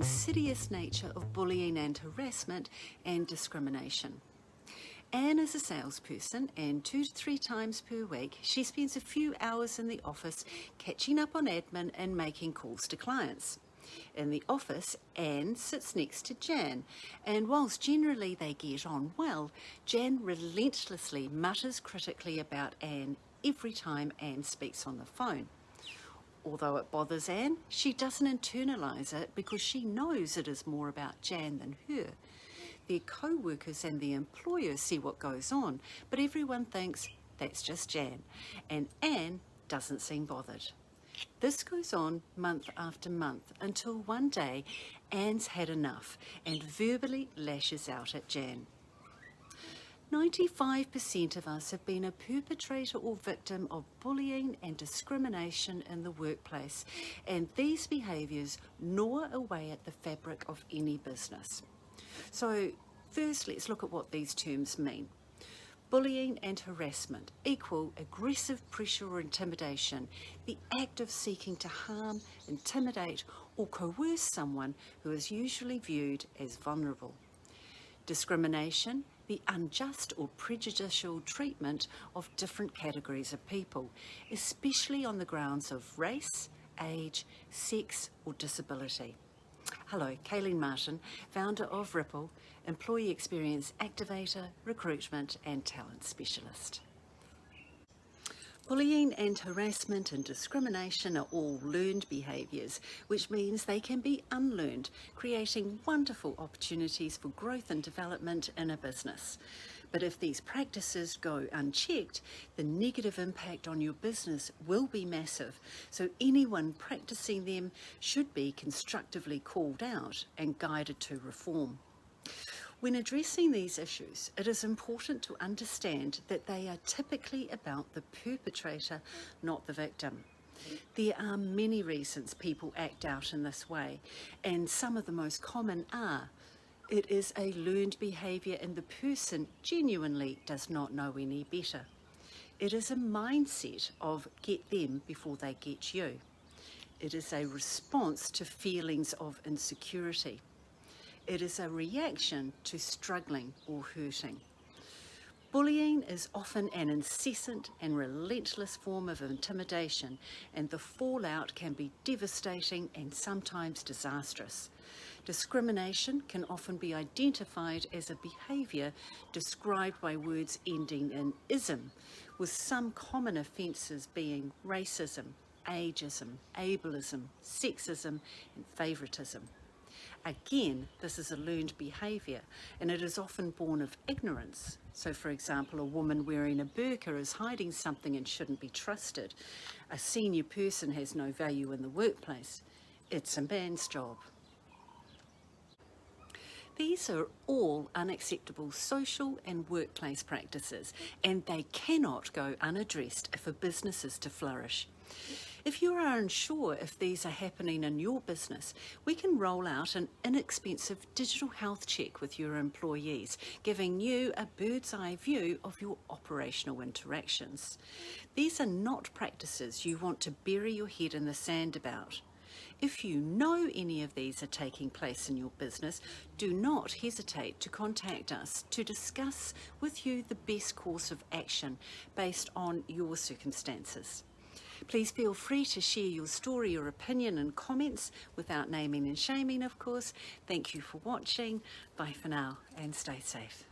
insidious nature of bullying and harassment and discrimination. Anne is a salesperson, and 2 to 3 times per week she spends a few hours in the office catching up on admin and making calls to clients. In the office, Anne sits next to Jan, and whilst generally they get on well, Jan relentlessly mutters critically about Anne every time Anne speaks on the phone. Although it bothers Anne, she doesn't internalise it because she knows it is more about Jan than her. Their co-workers and the employer see what goes on, but everyone thinks that's just Jan, and Anne doesn't seem bothered. This goes on month after month until one day Anne's had enough and verbally lashes out at Jan. 95% of us have been a perpetrator or victim of bullying and discrimination in the workplace, and these behaviours gnaw away at the fabric of any business. So first, let's look at what these terms mean. Bullying and harassment equal aggressive pressure or intimidation, the act of seeking to harm, intimidate or coerce someone who is usually viewed as vulnerable. Discrimination, the unjust or prejudicial treatment of different categories of people, especially on the grounds of race, age, sex or disability. Hello, Kayleen Martin, founder of Ripple, employee experience activator, recruitment and talent specialist. Bullying and harassment and discrimination are all learned behaviours, which means they can be unlearned, creating wonderful opportunities for growth and development in a business. But if these practices go unchecked, the negative impact on your business will be massive, so anyone practicing them should be constructively called out and guided to reform. When addressing these issues, it is important to understand that they are typically about the perpetrator, not the victim. There are many reasons people act out in this way, and some of the most common are: it is a learned behaviour and the person genuinely does not know any better. It is a mindset of get them before they get you. It is a response to feelings of insecurity. It is a reaction to struggling or hurting. Bullying is often an incessant and relentless form of intimidation, and the fallout can be devastating and sometimes disastrous. Discrimination can often be identified as a behaviour described by words ending in ism, with some common offences being racism, ageism, ableism, sexism and favouritism. Again, this is a learned behaviour, and it is often born of ignorance. So, for example, a woman wearing a burqa is hiding something and shouldn't be trusted. A senior person has no value in the workplace. It's a man's job. These are all unacceptable social and workplace practices, and they cannot go unaddressed if a business is to flourish. If you are unsure if these are happening in your business, we can roll out an inexpensive digital health check with your employees, giving you a bird's eye view of your operational interactions. These are not practices you want to bury your head in the sand about. If you know any of these are taking place in your business, do not hesitate to contact us to discuss with you the best course of action based on your circumstances. Please feel free to share your story or opinion in comments without naming and shaming, of course. Thank you for watching. Bye for now and stay safe.